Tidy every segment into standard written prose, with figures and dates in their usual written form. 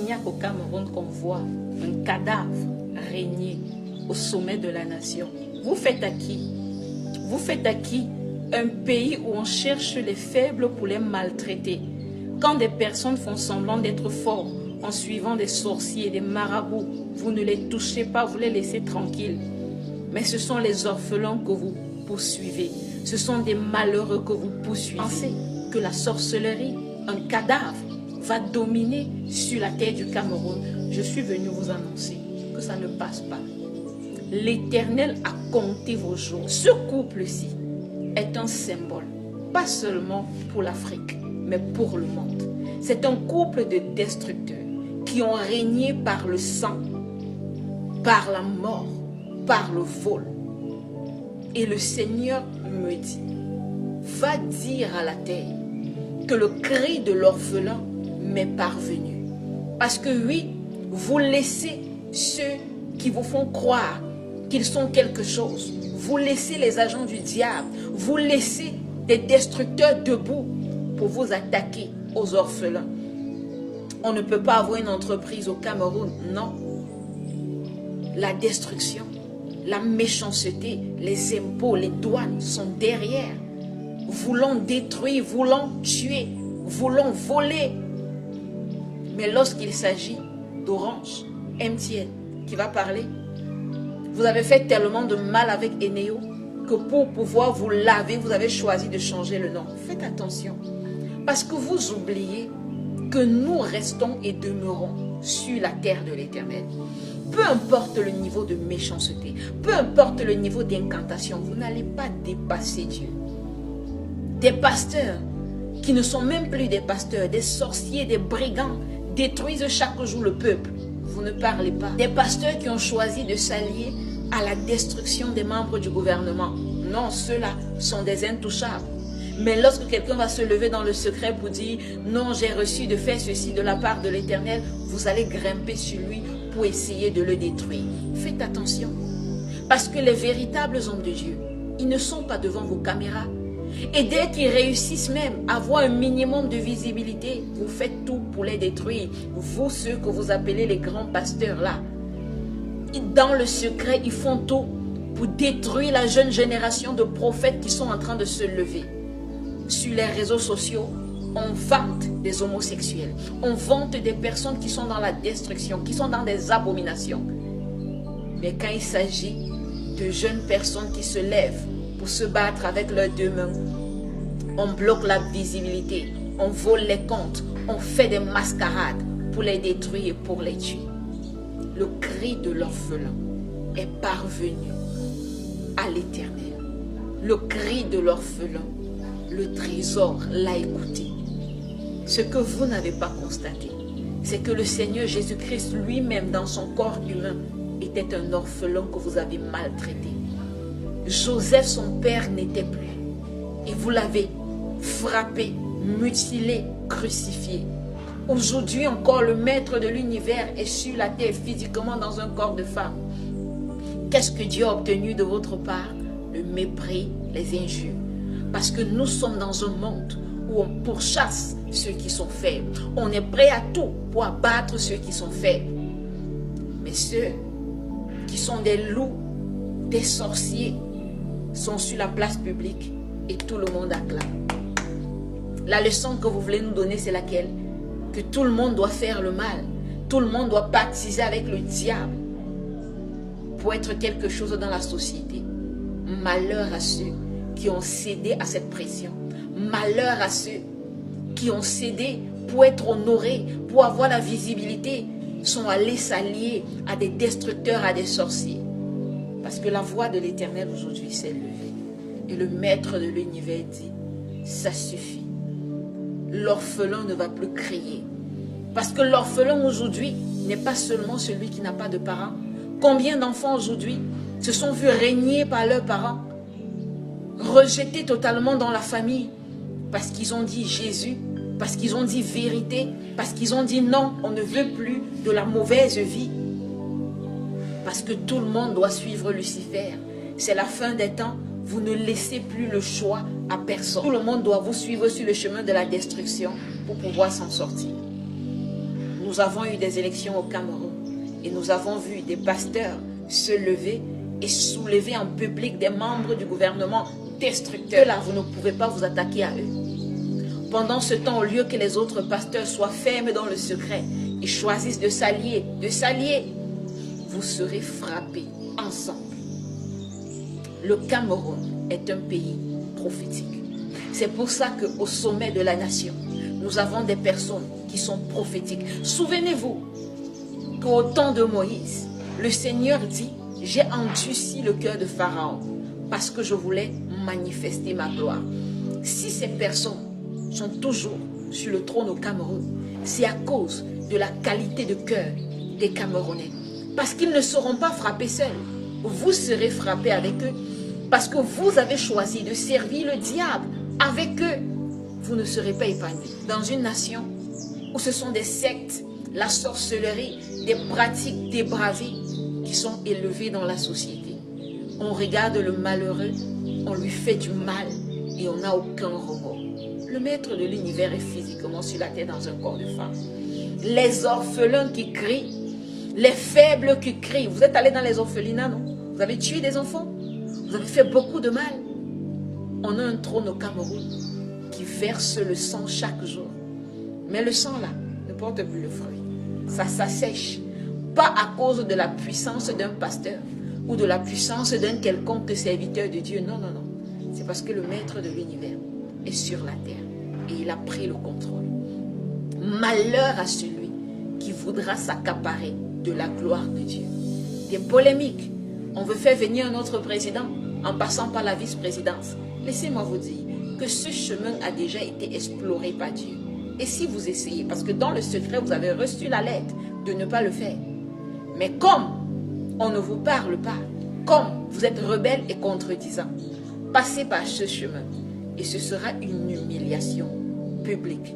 n'y a qu'au Cameroun qu'on voit un cadavre régner au sommet de la nation. Vous faites à qui? Vous faites à qui un pays où on cherche les faibles pour les maltraiter? Quand des personnes font semblant d'être forts en suivant des sorciers, des marabouts, vous ne les touchez pas, vous les laissez tranquilles. Mais ce sont les orphelins que vous poursuivez. Ce sont des malheureux que vous poursuivez. Pensez que la sorcellerie, un cadavre, va dominer sur la terre du Cameroun. Je suis venu vous annoncer que ça ne passe pas. L'Éternel a compté vos jours. Ce couple-ci est un symbole, pas seulement pour l'Afrique, mais pour le monde. C'est un couple de destructeurs qui ont régné par le sang, par la mort, par le vol. Et le Seigneur me dit, va dire à la terre que le cri de l'orphelin m'est parvenu. Parce que oui, vous laissez ceux qui vous font croire qu'ils sont quelque chose. Vous laissez les agents du diable. Vous laissez des destructeurs debout pour vous attaquer aux orphelins. On ne peut pas avoir une entreprise au Cameroun, non. La destruction, la méchanceté, les impôts, les douanes sont derrière. Voulant détruire, voulant tuer, voulant voler. Mais lorsqu'il s'agit d'Orange, MTN, qui va parler, vous avez fait tellement de mal avec Eneo que pour pouvoir vous laver, vous avez choisi de changer le nom. Faites attention. Parce que vous oubliez que nous restons et demeurons sur la terre de l'Éternel. Peu importe le niveau de méchanceté, peu importe le niveau d'incantation, vous n'allez pas dépasser Dieu. Des pasteurs qui ne sont même plus des pasteurs, des sorciers, des brigands, détruisent chaque jour le peuple. Vous ne parlez pas. Des pasteurs qui ont choisi de s'allier à la destruction des membres du gouvernement. Non, ceux-là sont des intouchables. Mais lorsque quelqu'un va se lever dans le secret pour dire « Non, j'ai reçu de faire ceci de la part de l'Éternel », vous allez grimper sur lui pour essayer de le détruire. Faites attention. Parce que les véritables hommes de Dieu, ils ne sont pas devant vos caméras. Et dès qu'ils réussissent même à avoir un minimum de visibilité, vous faites tout pour les détruire. Vous, ceux que vous appelez les grands pasteurs là. Dans le secret, ils font tout pour détruire la jeune génération de prophètes qui sont en train de se lever. Sur les réseaux sociaux, on vante des homosexuels. On vante des personnes qui sont dans la destruction, qui sont dans des abominations. Mais quand il s'agit de jeunes personnes qui se lèvent pour se battre avec leurs deux mains, on bloque la visibilité, on vole les comptes, on fait des mascarades pour les détruire et pour les tuer. Le cri de l'orphelin est parvenu à l'Éternel. Le cri de l'orphelin, le trésor l'a écouté. Ce que vous n'avez pas constaté, c'est que le Seigneur Jésus-Christ lui-même dans son corps humain était un orphelin que vous avez maltraité. Joseph, son père, n'était plus. Et vous l'avez frappé, mutilé, crucifié. Aujourd'hui encore, le maître de l'univers est sur la terre physiquement dans un corps de femme. Qu'est-ce que Dieu a obtenu de votre part? Le mépris, les injures. Parce que nous sommes dans un monde où on pourchasse ceux qui sont faibles. On est prêt à tout pour abattre ceux qui sont faibles. Mais ceux qui sont des loups, des sorciers, sont sur la place publique et tout le monde acclame. La leçon que vous voulez nous donner, c'est laquelle? Que tout le monde doit faire le mal. Tout le monde doit baptiser avec le diable pour être quelque chose dans la société. Malheur à ceux qui ont cédé à cette pression. Malheur à ceux qui ont cédé pour être honorés, pour avoir la visibilité, sont allés s'allier à des destructeurs, à des sorciers. Parce que la voix de l'Éternel aujourd'hui s'est levée. Et le maître de l'univers dit, ça suffit. L'orphelin ne va plus crier. Parce que l'orphelin aujourd'hui n'est pas seulement celui qui n'a pas de parents. Combien d'enfants aujourd'hui se sont vus régner par leurs parents, rejetés totalement dans la famille, parce qu'ils ont dit Jésus, parce qu'ils ont dit vérité, parce qu'ils ont dit non, on ne veut plus de la mauvaise vie. Parce que tout le monde doit suivre Lucifer. C'est la fin des temps. Vous ne laissez plus le choix à personne. Tout le monde doit vous suivre sur le chemin de la destruction pour pouvoir s'en sortir. Nous Nous avons eu des élections au Cameroun et nous avons vu des pasteurs se lever et soulever en public des membres du gouvernement destructeurs. Là, vous ne pouvez pas vous attaquer à eux. Pendant ce temps, au lieu que les autres pasteurs soient fermes dans le secret et choisissent de s'allier, vous serez frappés ensemble. Le Cameroun est un pays prophétique. C'est pour ça qu'au sommet de la nation, nous avons des personnes qui sont prophétiques. Souvenez-vous qu'au temps de Moïse, le Seigneur dit, j'ai endurci le cœur de Pharaon parce que je voulais manifester ma gloire. Si ces personnes sont toujours sur le trône au Cameroun, c'est à cause de la qualité de cœur des Camerounais. Parce qu'ils ne seront pas frappés seuls. Vous serez frappés avec eux parce que vous avez choisi de servir le diable. Avec eux, vous ne serez pas épargnés. Dans une nation où ce sont des sectes, la sorcellerie, des pratiques dépravées qui sont élevées dans la société. On regarde le malheureux, on lui fait du mal et on n'a aucun remords. Le maître de l'univers est physiquement sur la terre dans un corps de femme. Les orphelins qui crient, les faibles qui crient. Vous êtes allés dans les orphelinats, non? Vous avez tué des enfants? Vous avez fait beaucoup de mal. On a un trône au Cameroun qui verse le sang chaque jour. Mais le sang là ne porte plus le fruit. Ça s'assèche. Pas à cause de la puissance d'un pasteur ou de la puissance d'un quelconque serviteur de Dieu. Non, non, non. C'est parce que le maître de l'univers est sur la terre et il a pris le contrôle. Malheur à celui qui voudra s'accaparer de la gloire de Dieu. Des polémiques. On veut faire venir un autre président en passant par la vice-présidence. Laissez-moi vous dire que ce chemin a déjà été exploré par Dieu. Et si vous essayez, parce que dans le secret, vous avez reçu la lettre de ne pas le faire. Mais comme on ne vous parle pas, comme vous êtes rebelle et contredisant, passez par ce chemin et ce sera une humiliation publique.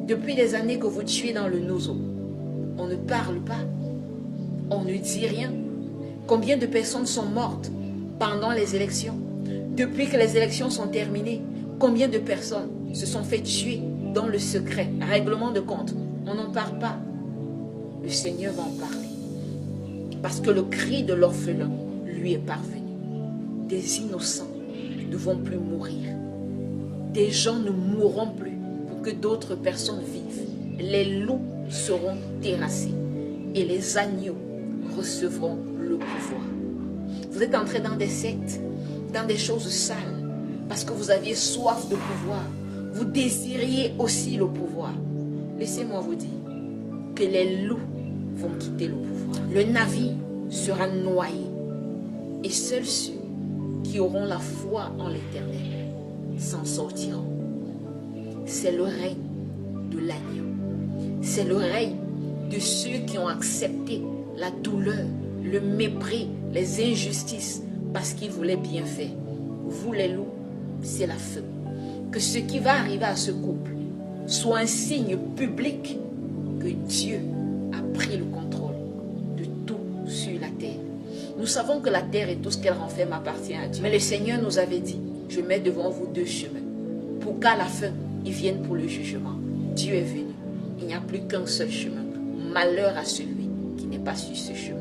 Depuis des années que vous tuez dans le nozo, on ne parle pas, on ne dit rien. Combien de personnes sont mortes pendant les élections? Depuis que les élections sont terminées, combien de personnes se sont fait tuer dans le secret? Règlement de compte, on n'en parle pas. Le Seigneur va en parler. Parce que le cri de l'orphelin lui est parvenu. Des innocents ne vont plus mourir. Des gens ne mourront plus pour que d'autres personnes vivent. Les loups seront terrassés et les agneaux recevront le pouvoir. Vous êtes entrés dans des sectes, dans des choses sales, parce que vous aviez soif de pouvoir. Vous désiriez aussi le pouvoir. Laissez-moi vous dire que les loups vont quitter le pouvoir. Le navire sera noyé. Et seuls ceux qui auront la foi en l'Éternel s'en sortiront. C'est le règne de l'agneau. C'est le règne de ceux qui ont accepté la douleur, le mépris, les injustices, parce qu'ils voulaient bien faire. Vous les loups, c'est la fin. Que ce qui va arriver à ce couple soit un signe public que Dieu a pris le contrôle de tout sur la terre. Nous savons que la terre et tout ce qu'elle renferme appartient à Dieu. Mais le Seigneur nous avait dit, je mets devant vous deux chemins, pour qu'à la fin, ils viennent pour le jugement. Dieu est venu. Il n'y a plus qu'un seul chemin. Malheur à celui qui n'est pas sur ce chemin.